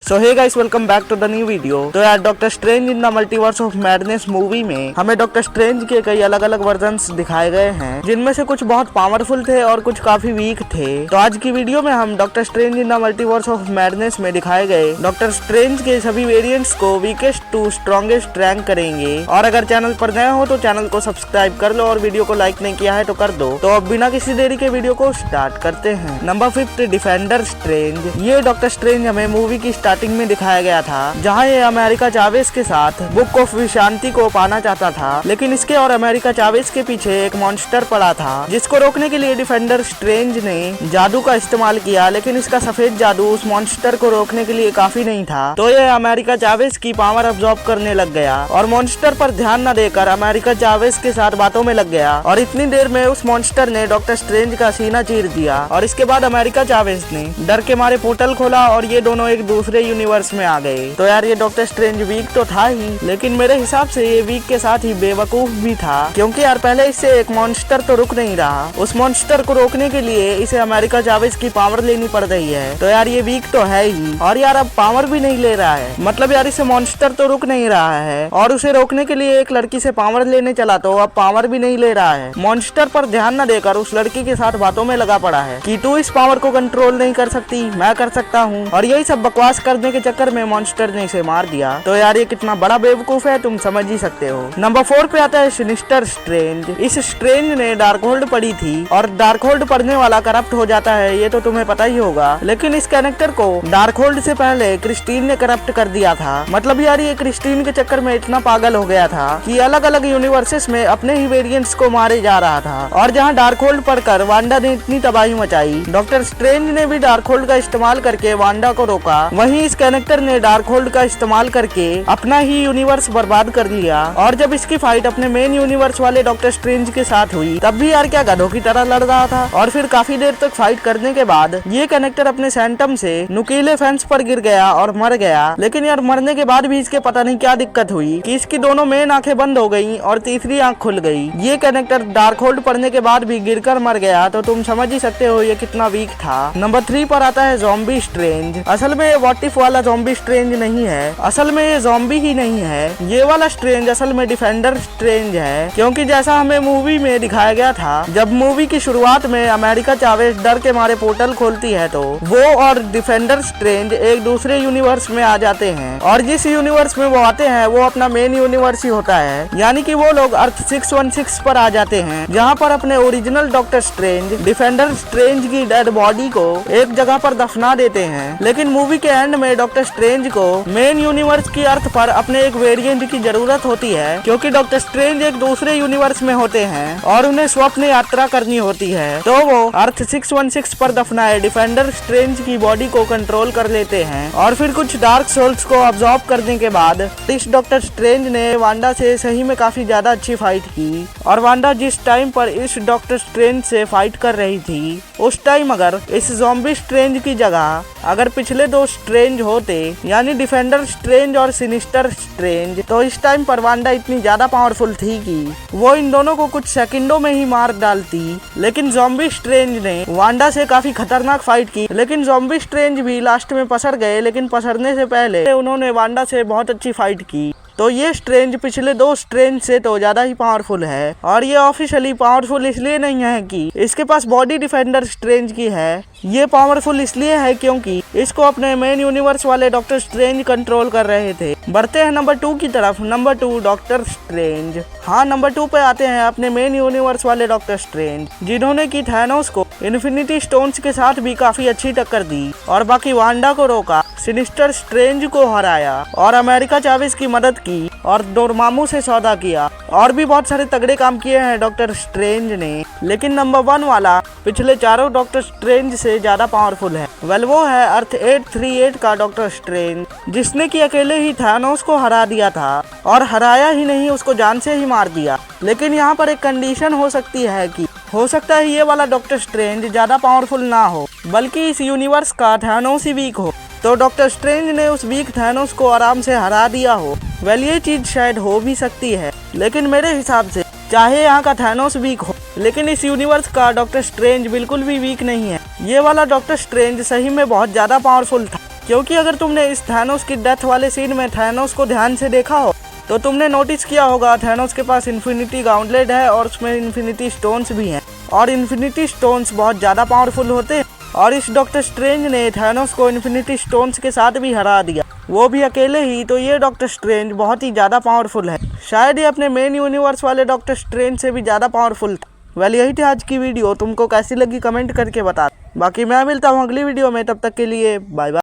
So hey guys, welcome back to the new video. तो यार doctor strange in the multiverse of madness movie में हमें doctor strange के कई अलग अलग वर्जन्स दिखाए गए हैं, जिनमें से कुछ बहुत पावरफुल थे और कुछ काफी वीक थे। तो आज की वीडियो में हम doctor strange in the multiverse of madness में दिखाए गए डॉक्टर स्ट्रेंज के सभी वेरिएंट्स को वीकेस्ट टू स्ट्रॉन्गेस्ट रैंक करेंगे। और अगर चैनल पर नए हो तो चैनल को सब्सक्राइब कर लो और वीडियो को लाइक नहीं किया है तो कर दो। तो अब बिना किसी देरी के वीडियो को स्टार्ट करते हैं। Number 5 defender strange. ये डॉक्टर स्ट्रेंज हमें मूवी की स्टार्टिंग में दिखाया गया था, जहां ये अमेरिका चावेज के साथ बुक ऑफ विशांति को पाना चाहता था, लेकिन इसके और अमेरिका चावेज के पीछे एक मॉन्स्टर पड़ा था, जिसको रोकने के लिए डिफेंडर स्ट्रेंज ने जादू का इस्तेमाल किया, लेकिन इसका सफेद जादू उस मॉन्स्टर को रोकने के लिए काफी नहीं था। तो ये अमेरिका चावेज की पावर अब्सॉर्ब करने लग गया और मॉन्स्टर पर ध्यान न देकर अमेरिका चावेज के साथ बातों में लग गया। और इतनी देर में उस मॉन्स्टर ने डॉक्टर स्ट्रेंज का सीना चीर दिया और इसके बाद अमेरिका चावेज ने डर के मारे पोर्टल खोला और ये दोनों एक दूसरे यूनिवर्स में आ गए। तो यार ये डॉक्टर स्ट्रेंज वीक तो था ही, लेकिन मेरे हिसाब से ये वीक के साथ ही बेवकूफ भी था, क्योंकि यार पहले इससे एक मॉन्स्टर तो रुक नहीं रहा। उस मॉन्स्टर को रोकने के लिए इसे अमेरिका चावेज की पावर लेनी पड़ रही है। तो यार ये वीक तो है ही, और यार अब पावर भी नहीं ले रहा है। मतलब यार इसे मॉन्स्टर तो रुक नहीं रहा है और उसे रोकने के लिए एक लड़की से पावर लेने चला तो अब पावर भी नहीं ले रहा है। मॉन्स्टर पर ध्यान न देकर उस लड़की के साथ बातों में लगा पड़ा है कि तू इस पावर को कंट्रोल नहीं कर सकती, मैं कर सकता हूँ। और यही सब बकवास करने के चक्कर में मॉन्स्टर ने इसे मार दिया। तो यार ये कितना बड़ा बेवकूफ है तुम समझ ही सकते हो। नंबर 4 पे आता है सिनिस्टर स्ट्रेंज। इस स्ट्रेंज ने डार्क होल्ड पढ़ी थी और डार्क होल्ड पढ़ने वाला करप्ट हो जाता है, ये तो तुम्हें पता ही होगा। लेकिन इस कैरेक्टर को डार्क होल्ड से पहले क्रिस्टीन ने करप्ट कर दिया था। मतलब यार ये क्रिस्टीन के चक्कर में इतना पागल हो गया था कि अलग अलग यूनिवर्सेस में अपने ही वेरिएंट्स को मारे जा रहा था। और जहाँ डार्क होल्ड पढ़कर वांडा ने इतनी तबाही मचाई, डॉक्टर स्ट्रेंज ने भी डार्क होल्ड का इस्तेमाल करके वांडा को रोका। वहीं इस कैरेक्टर ने डार्क होल्ड का इस्तेमाल करके अपना ही यूनिवर्स बर्बाद कर लिया। और जब इसकी फाइट अपने मेन यूनिवर्स वाले डॉक्टर स्ट्रेंज के साथ हुई, तब भी यार क्या गधों की तरह लड़ रहा था। और फिर काफी देर तक फाइट करने के बाद ये कैरेक्टर अपने सैंटम से नुकीले फेंस पर गिर गया और मर गया। लेकिन यार मरने के बाद भी इसके पता नहीं क्या दिक्कत हुई कि इसकी दोनों मेन आंखें बंद हो गई और तीसरी आंख खुल गई। ये कैरेक्टर डार्क होल्ड पढ़ने के बाद भी गिरकर मर गया, तो तुम समझ ही सकते हो ये कितना वीक था। नंबर 3 पर आता है ज़ॉम्बी स्ट्रेंज। असल में व्हाट इफ वाला ज़ॉम्बी स्ट्रेंज नहीं है, असल में ये ज़ॉम्बी ही नहीं है। ये वाला स्ट्रेंज असल में डिफेंडर स्ट्रेंज है, क्योंकि जैसा हमें मूवी में दिखाया गया था, जब मूवी की शुरुआत में अमेरिका चावेज डर के मारे पोर्टल खोलती है तो वो और डिफेंडर स्ट्रेंज एक दूसरे यूनिवर्स में आ जाते हैं। और जिस यूनिवर्स में वो आते हैं वो अपना मेन यूनिवर्स ही होता है, यानी कि वो लोग अर्थ 616 पर आ जाते हैं, जहाँ पर अपने original doctor strange defender strange की डेड बॉडी को एक जगह पर दफना देते हैं। लेकिन मूवी के एंड में डॉक्टर स्ट्रेंज को मेन यूनिवर्स की अर्थ पर अपने एक वेरिएंट की जरूरत होती है, क्योंकि डॉक्टर स्ट्रेंज एक दूसरे यूनिवर्स में होते हैं और उन्हें स्वप्न यात्रा करनी होती है। तो वो अर्थ 616 पर दफनाए डिफेंडर स्ट्रेंज की बॉडी को कंट्रोल कर लेते हैं। और फिर कुछ डार्क सोल्स को अब्सॉर्ब करने के बाद इस डॉक्टर स्ट्रेंज ने वांडा से सही में काफी ज्यादा अच्छी फाइट की। और वांडा जिस टाइम पर इस डॉक्टर स्ट्रेंज से फाइट कर रही थी, उस टाइम अगर इस ज़ॉम्बी स्ट्रेंज की जगह अगर पिछले 2 स्ट्रेंज होते, यानी डिफेंडर स्ट्रेंज और सिनिस्टर स्ट्रेंज, तो इस टाइम पर वांडा इतनी ज्यादा पावरफुल थी कि वो इन दोनों को कुछ सेकंडों में ही मार डालती। लेकिन ज़ॉम्बी स्ट्रेंज ने वांडा से काफी खतरनाक फाइट की, लेकिन ज़ॉम्बी स्ट्रेंज भी लास्ट में पसर गए। लेकिन पसरने से पहले उन्होंने वांडा से बहुत अच्छी फाइट की। तो ये स्ट्रेंज पिछले 2 स्ट्रेंज से तो ज्यादा ही पावरफुल है। और ये ऑफिशियली पावरफुल इसलिए नहीं है कि इसके पास बॉडी डिफेंडर स्ट्रेंज की है, ये पावरफुल इसलिए है क्योंकि इसको अपने मेन यूनिवर्स वाले डॉक्टर स्ट्रेंज कंट्रोल कर रहे थे। बढ़ते हैं नंबर 2 की तरफ। Number 2 doctor strange. हाँ, नंबर 2 पे आते हैं अपने मेन यूनिवर्स वाले डॉक्टर स्ट्रेंज, जिन्होंने की थैनोस को इन्फिनिटी स्टोन्स के साथ भी काफी अच्छी टक्कर दी और बाकी वांडा को रोका, सिनिस्टर स्ट्रेंज को हराया और अमेरिका चावेज की मदद की और डोरमामू से सौदा किया। और भी बहुत सारे तगड़े काम किए हैं डॉक्टर स्ट्रेंज ने। लेकिन नंबर 1 वाला पिछले चारों डॉक्टर स्ट्रेंज से ज्यादा पावरफुल है। वेल वो है अर्थ 838 का डॉक्टर स्ट्रेंज, जिसने कि अकेले ही थैनोस को हरा दिया था। और हराया ही नहीं, उसको जान से ही मार दिया। लेकिन यहाँ पर एक कंडीशन हो सकती है कि हो सकता है ये वाला डॉक्टर स्ट्रेंज ज्यादा पावरफुल ना हो, बल्कि इस यूनिवर्स का थैनोस ही वीक हो। तो डॉक्टर स्ट्रेंज ने उस वीक थैनोस को आराम से हरा दिया हो। वेल ये चीज शायद हो भी सकती है, लेकिन मेरे हिसाब से चाहे यहाँ का थैनोस वीक हो, लेकिन इस यूनिवर्स का डॉक्टर स्ट्रेंज बिल्कुल भी वीक नहीं है। ये वाला डॉक्टर स्ट्रेंज सही में बहुत ज्यादा पावरफुल था। क्योंकि अगर तुमने इस थैनोस की डेथ वाले सीन में थैनोस को ध्यान से देखा हो तो तुमने नोटिस किया होगा थैनोस के पास इन्फिनिटी गॉन्टलेट है और उसमें इन्फिनिटी स्टोन्स भी हैं और इन्फिनिटी स्टोन्स बहुत ज़्यादा पावरफुल होते हैं और इस डॉक्टर स्ट्रेंज ने थैनोस को इन्फिनिटी स्टोन्स के साथ भी हरा दिया, वो भी अकेले ही। तो ये डॉक्टर स्ट्रेंज बहुत ही ज़्यादा पावरफुल है, शायद ये अपने मेन यूनिवर्स वाले डॉक्टर स्ट्रेंज से भी ज़्यादा पावरफुल था। वेल यही थी आज की वीडियो, तुमको कैसी लगी कमेंट करके बता। बाकी मैं मिलता हूँ अगली वीडियो में, तब तक के लिए बाय बाय।